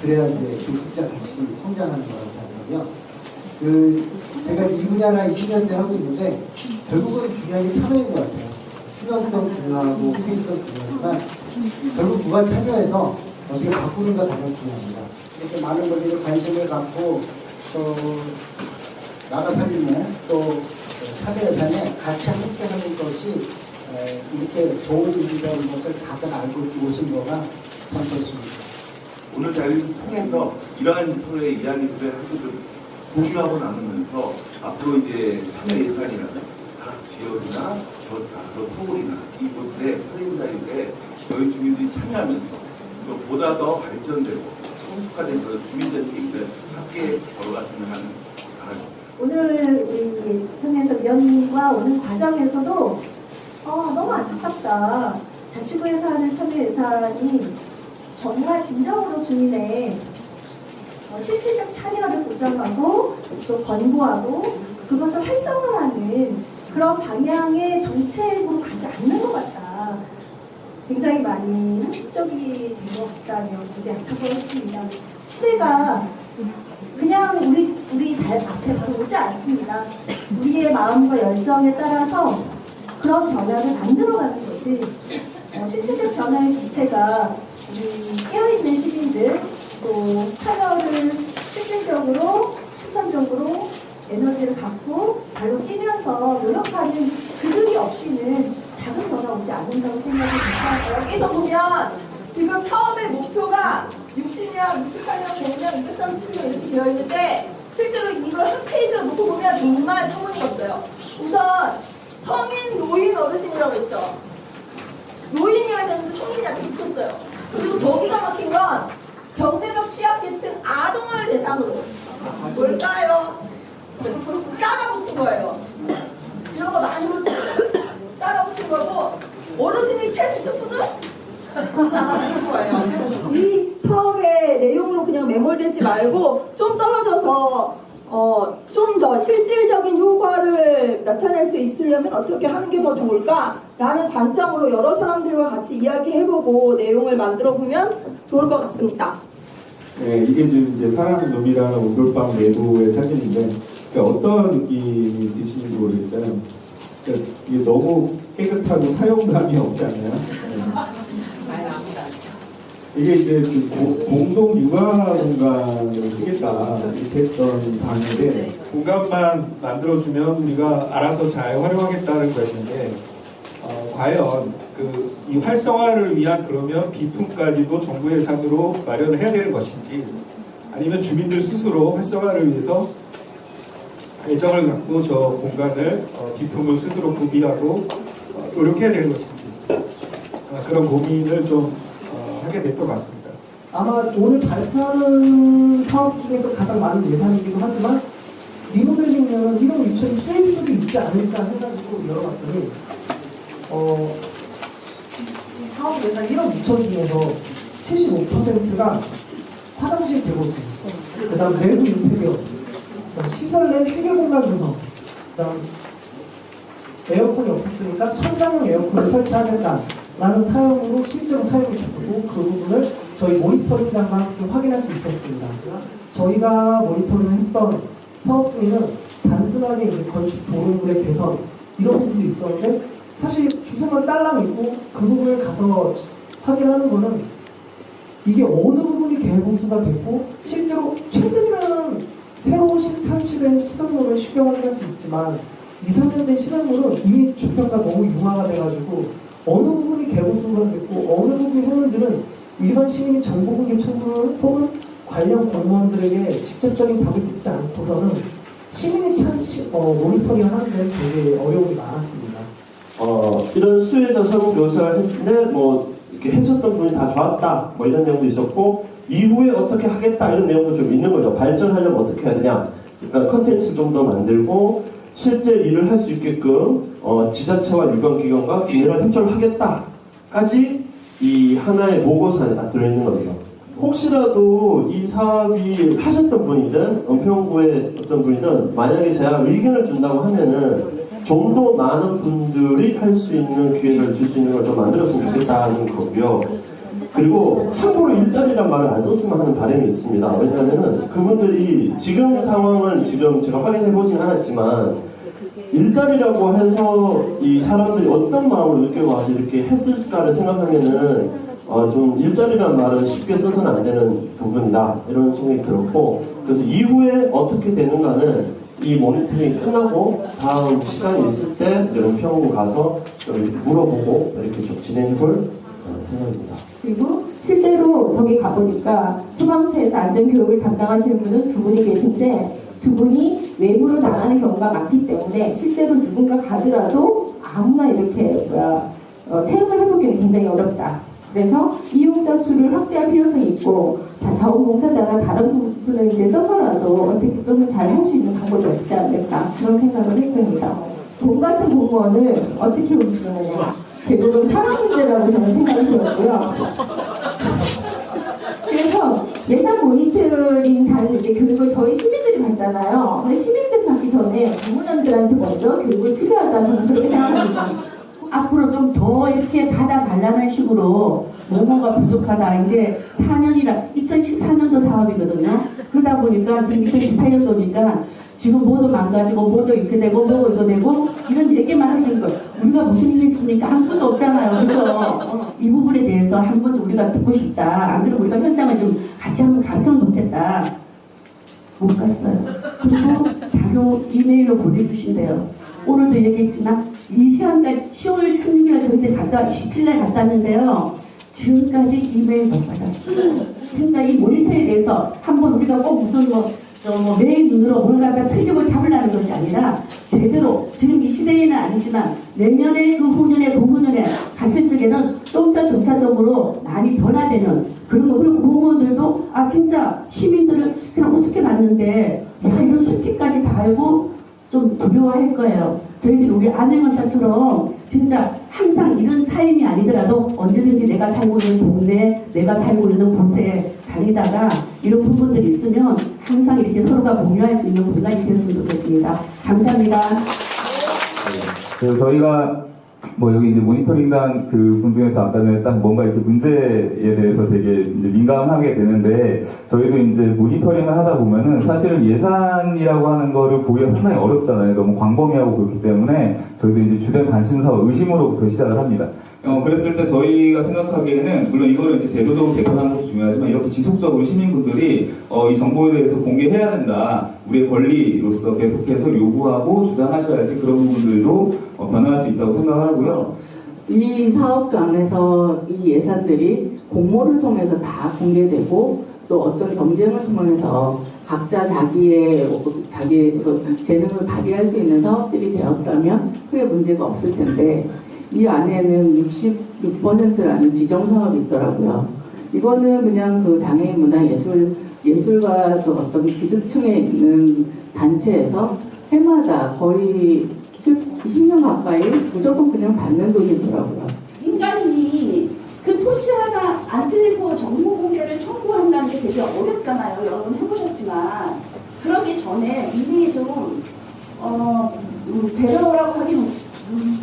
그래야 이제 그 숫자 같이 성장하는 거라고 생각하고요. 제가 이 분야나 20년째 하고 있는데 결국은 중요한 게 참여인 것 같아요. 수명성 중요하고 수익성 중요하지만 결국 누가 참여해서 어떻게 바꾸는가 가장 중요합니다. 이렇게 많은 분들이 관심을 갖고 또 나라 살림에 또 차대 예산에 같이 함께하는 것이 이렇게 좋은 일이라는 것을 다들 알고 오신 거가 참 좋습니다. 오늘 자리를 통해서 이러한 서로의 이야기들을 공유하고 나누면서 앞으로 이제 참여 예산이라는 각 지역이나 서울이나 이곳의 살림살이에 저희 주민들이 참여하면서 또 보다 더 발전되고 성숙화된 그런 주민정책을 함께 걸어갔으면 하는 바람입니다. 오늘 우리 청년석 위원님과 오는 과정에서도 너무 안타깝다. 자치구에서 하는 참여 예산이 정말 진정으로 주민의 실질적 참여를 보장하고 또 권고하고 그것을 활성화하는 그런 방향의 정책으로 가지 않는 것 같다. 굉장히 많이 형식적이 된 것 같다면 굉장히 안타까웠습니다. 시대가 그냥 우리 발 앞에 바로 오지 않습니다. 우리의 마음과 열정에 따라서 그런 변화를 만들어가는 것이 실질적 변화의 주체가 우리 깨어있는 시민들 또 참여를 실질적으로 실천적으로 에너지를 갖고 발로 뛰면서 노력하는 그들이 없이는 작은 변화 오지 않는다고 생각합니다. 여기서 보면 지금 사업의 목표가 60년, 68년, 100년, 230년 이렇게 되어 있는데 실제로 이걸 한 페이지로 놓고 보면 정말 터무니없어요. 우선 성인, 노인, 어르신이라고 있죠. 노인이어야 되는데 성인이 붙었어요. 그리고 더 기가 막힌 건 경제적 취약계층 아동을 대상으로 뭘까요? 따라 붙인 거예요. 이런 거 많이 볼 수 있어요. 따라 붙인 거고 어르신이 패스트푸드? 따라 붙인 거예요. 이 사업의 내용으로 그냥 매몰되지 말고 좀 떨어져서 좀 더 실질적인 효과를 나타낼 수 있으려면 어떻게 하는 게 더 좋을까라는 관점으로 여러 사람들과 같이 이야기해보고 내용을 만들어보면 좋을 것 같습니다. 네, 이게 지금 이제 사랑하는 놈이라는 온돌방 내부의 사진인데 어떤 느낌이 드시는지 모르겠어요. 이게 너무 깨끗하고 사용감이 없지 않나요? 이게 이제 공동 육아 공간을 쓰겠다 이렇게 했던 방인데 공간만 만들어주면 우리가 알아서 잘 활용하겠다는 거였는데 과연 이 활성화를 위한 그러면 비품까지도 정부 예산으로 마련을 해야 되는 것인지 아니면 주민들 스스로 활성화를 위해서 애정을 갖고 저 공간을 비품을 스스로 구비하고 노력해야 되는 것인지 그런 고민을 좀 하게 될 것 같습니다. 아마 오늘 발표하는 사업 중에서 가장 많은 예산이기도 하지만 리모델링은 1억 2천이 쓰일 수도 있지 않을까 해가지고 열어봤더니 사업 예산 1억 2천 중에서 75%가 화장실 대보수, 그 다음 내부 인테리어, 시설 내 휴게 공간 조성, 그 다음 에어컨이 없었으니까 천장용 에어컨을 설치하겠다라는 사용으로 실제로 사용이 됐었고 그 부분을 저희 모니터링단과 함께 확인할 수 있었습니다. 저희가 모니터링을 했던 사업 중에는 단순하게 이제 건축 도로물의 개선 이런 부분도 있었는데 사실 주소만 딸랑 있고 그 부분을 가서 확인하는 거는 이게 어느 부분이 개보수가 됐고 실제로 최근에는 새로 설치된 시설물을 쉽게 확인할 수 있지만 2, 3년 된 시설물은 이미 주변과 너무 융화가 돼가지고 어느 부분이 개보수가 됐고 어느 부분이 했는지는 일반 시민이 정보공개 청구를 혹은 관련 공무원들에게 직접적인 답을 듣지 않고서는 시민이 참 모니터링 하는 데 되게 어려움이 많았습니다. 이런 수혜자 설문조사를 했을 때 이렇게 했었던 분이 다 좋았다 이런 내용도 있었고 이후에 어떻게 하겠다 이런 내용도 좀 있는 거죠. 발전하려면 어떻게 해야 되냐, 그러니까 컨텐츠를 좀 더 만들고 실제 일을 할 수 있게끔 지자체와 유관기관과 긴밀한 협조를 하겠다까지 이 하나의 보고서 안에 다 들어있는 거예요. 혹시라도 이 사업이 하셨던 분이든 은평구의 어떤 분이든 만약에 제가 의견을 준다고 하면은 좀 더 많은 분들이 할 수 있는 기회를 줄 수 있는 걸 좀 만들었으면 좋겠다는 거고요. 그리고 함부로 일자리란 말을 안 썼으면 하는 바람이 있습니다. 왜냐하면은 그분들이 지금 상황을 지금 제가 확인해 보진 않았지만 일자리라고 해서 이 사람들이 어떤 마음으로 느껴와서 이렇게 했을까를 생각하면은 좀 일자리란 말을 쉽게 써서는 안 되는 부분이다 이런 생각이 들었고, 그래서 이후에 어떻게 되는가는 이 모니터링이 끝나고 다음 시간이 있을 때 연평으로 가서 좀 이렇게 물어보고 이렇게 좀 진행해볼 생각입니다. 그리고 실제로 저기 가보니까 소방서에서 안전교육을 담당하시는 분은 두 분이 계신데 두 분이 외부로 나가는 경우가 많기 때문에 실제로 누군가 가더라도 아무나 이렇게 체험을 해보기는 굉장히 어렵다. 그래서 이용자 수를 확대할 필요성이 있고 다 자원봉사자나 다른 부분을 이제 써서라도 어떻게 좀 잘 할 수 있는 방법이 없지 않을까 그런 생각을 했습니다. 돈 같은 공무원을 어떻게 움직이느냐 결국은 사람 문제라고 저는 생각이 들었고요. 그래서 예산 모니터링 다는 이제 교육을 저희 시민들이 받잖아요. 근데 시민들이 받기 전에 공무원들한테 먼저 교육을 필요하다 저는 그렇게 생각합니다. 앞으로 좀 더 이렇게 받아달라는 식으로 뭐가 부족하다. 이제 4년이라 2014년도 사업이거든요. 그러다 보니까 지금 2018년도니까 지금 뭐도 망가지고 뭐도 이렇게 되고 뭐도 이거 되고 이런 얘기만 할 수 있는 거예요. 우리가 무슨 일이 있습니까? 아무것도 없잖아요. 그죠? 이 부분에 대해서 한 번 우리가 듣고 싶다. 안 그러면 우리가 현장을 좀 같이 한번 갔으면 좋겠다. 못 갔어요. 그리고 자료 이메일로 보내주신대요. 오늘도 얘기했지만 이 시간까지 10월 16일 저희들 17일 갔다 왔는데요. 지금까지 이메일 못 받았어요. 진짜 이 모니터에 대해서 한번 우리가 꼭 무슨 매일 눈으로 뭘 갖다 틀집을 잡으려는 것이 아니라 제대로 지금 이 시대에는 아니지만 내년에 그 후년에 그 후년에 갔을 적에는 점차적으로 많이 변화되는 그런 거. 그리고 공무원들도 진짜 시민들을 그냥 우습게 봤는데 이런 수치까지 다 알고 좀 두려워할 거예요. 저희들이 우리 안행원사처럼 진짜 항상 이런 타임이 아니더라도 언제든지 내가 살고 있는 동네, 내가 살고 있는 곳에 다니다가 이런 부분들이 있으면 항상 이렇게 서로가 공유할 수 있는 공간이 되었으면 좋겠습니다. 감사합니다. 그래서 저희가 여기 이제 모니터링단 그 분 중에서 아까 전에 딱 뭔가 이렇게 문제에 대해서 되게 이제 민감하게 되는데 저희도 이제 모니터링을 하다 보면은 사실은 예산이라고 하는 거를 보기가 상당히 어렵잖아요. 너무 광범위하고 그렇기 때문에 저희도 이제 주된 관심사와 의심으로부터 시작을 합니다. 그랬을 때 저희가 생각하기에는 물론 이거를 이제 제도적으로 개선하는 것도 중요하지만 이렇게 지속적으로 시민분들이 이 정보에 대해서 공개해야 된다. 우리의 권리로서 계속해서 요구하고 주장하셔야지 그런 부분들도 변화할 수 있다고 생각하고요. 이 사업단에서 이 예산들이 공모를 통해서 다 공개되고 또 어떤 경쟁을 통해서 각자 자기의 재능을 발휘할 수 있는 사업들이 되었다면 크게 문제가 없을 텐데 이 안에는 66%라는 지정사업이 있더라고요. 이거는 그냥 그 장애인 문화예술과 또 어떤 기득층에 있는 단체에서 해마다 거의 10년 가까이 무조건 그냥 받는 돈이더라고요. 인간이 그 토시 하나 안 틀리고 정보 공개를 청구한다는 게 되게 어렵잖아요. 여러분 해보셨지만 그러기 전에 미리 좀 배려라고 하긴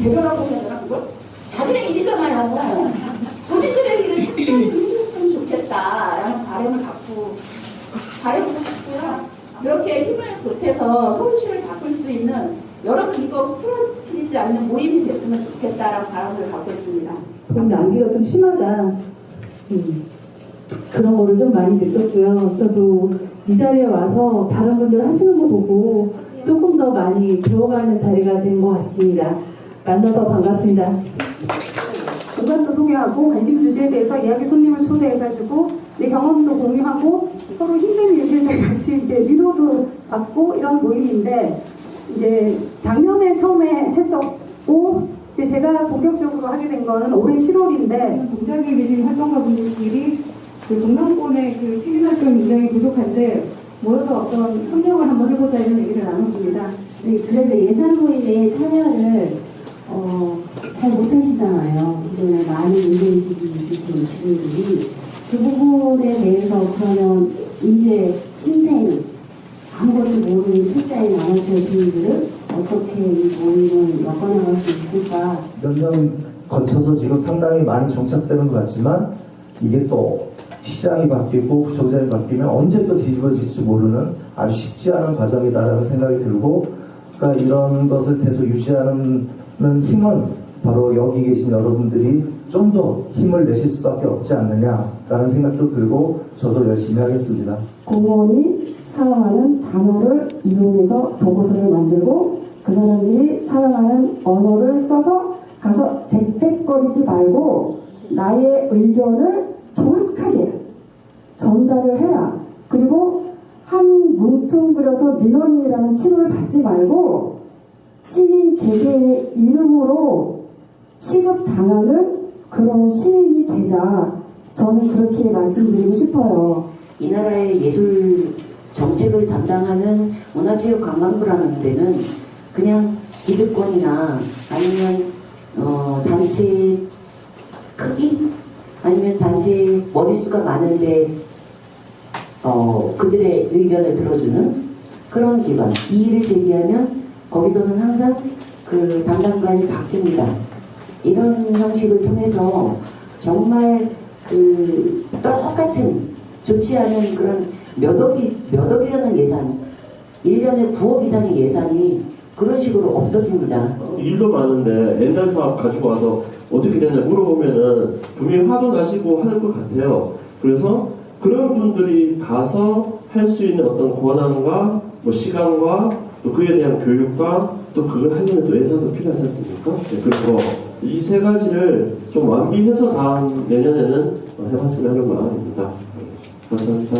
배려라고 해야 되나 그거? 자기네 일이잖아요. 본인들의 일을 착실하게 해줬으면 좋겠다라는 바람을 갖고 싶고요. 그렇게 힘을 보태서 서울시를 바꿀 수 있는 여러분 이거 풀어뜨리지 않는 모임이 됐으면 좋겠다라는 바람을 갖고 있습니다. 돈 낭비가 좀 심하다. 그런 거를 좀 많이 느꼈고요. 저도 이 자리에 와서 다른 분들 하시는 거 보고 조금 더 많이 배워가는 자리가 된 것 같습니다. 만나서 반갑습니다. 공간도 소개하고 관심 주제에 대해서 이야기 손님을 초대해가지고 내 경험도 공유하고 서로 힘든 일들 때 같이 이제 위로도 받고 이런 모임인데 이제 작년에 처음에 했었고 이제 제가 본격적으로 하게 된 거는 올해 7월인데 동작에 계신 활동가분들끼리 그 동남권의 그 시민활동이 굉장히 부족한데 모여서 어떤 협력을 한번 해보자 이런 얘기를 나눴습니다. 네, 그래서 예산 모임에 참여를 잘 못하시잖아요. 기존에 많은 문제의식이 있으신 주민들이 그 부분에 대해서 그러면 이제 신생 아무것도 모르는 초짜인 아마추어 시민들은 어떻게 이 모임을 엮어나갈 수 있을까? 몇 년 거쳐서 지금 상당히 많이 정착되는 것 같지만 이게 또 시장이 바뀌고 구청장이 바뀌면 언제 또 뒤집어질지 모르는 아주 쉽지 않은 과정이다라는 생각이 들고, 그러니까 이런 것을 계속 유지하는 힘은 바로 여기 계신 여러분들이 좀 더 힘을 내실 수밖에 없지 않느냐라는 생각도 들고 저도 열심히 하겠습니다. 공무원이 사용하는 단어를 이용해서 보고서를 만들고 그 사람들이 사용하는 언어를 써서 가서 뎃뎃거리지 말고 나의 의견을 정확하게 전달을 해라. 그리고 한 뭉뚱그려서 민원인이라는 취급을 받지 말고 시민 개개인의 이름으로 취급당하는 그런 시민이 되자. 저는 그렇게 말씀드리고 싶어요. 이 나라의 예술 정책을 담당하는 문화체육관광부라는 데는 그냥 기득권이나 아니면 단체 크기 아니면 단체 머릿수가 많은데 그들의 의견을 들어주는 그런 기관. 이의를 제기하면 거기서는 항상 그 담당관이 바뀝니다. 이런 형식을 통해서 정말 그 똑같은 좋지 않은 그런 몇 억이라는 예산, 1년에 9억 이상의 예산이 그런 식으로 없어집니다. 일도 많은데 옛날 사업 가지고 와서 어떻게 되냐 물어보면은 분명히 화도 나시고 하는 것 같아요. 그래서 그런 분들이 가서 할 수 있는 어떤 권한과 뭐 시간과 또 그에 대한 교육과 또 그걸 하려면 또 예산도 필요하지 않습니까? 네, 그리고 이 세 가지를 좀 완비해서 다음 내년에는 해봤으면 하는 마음입니다. 감사합니다.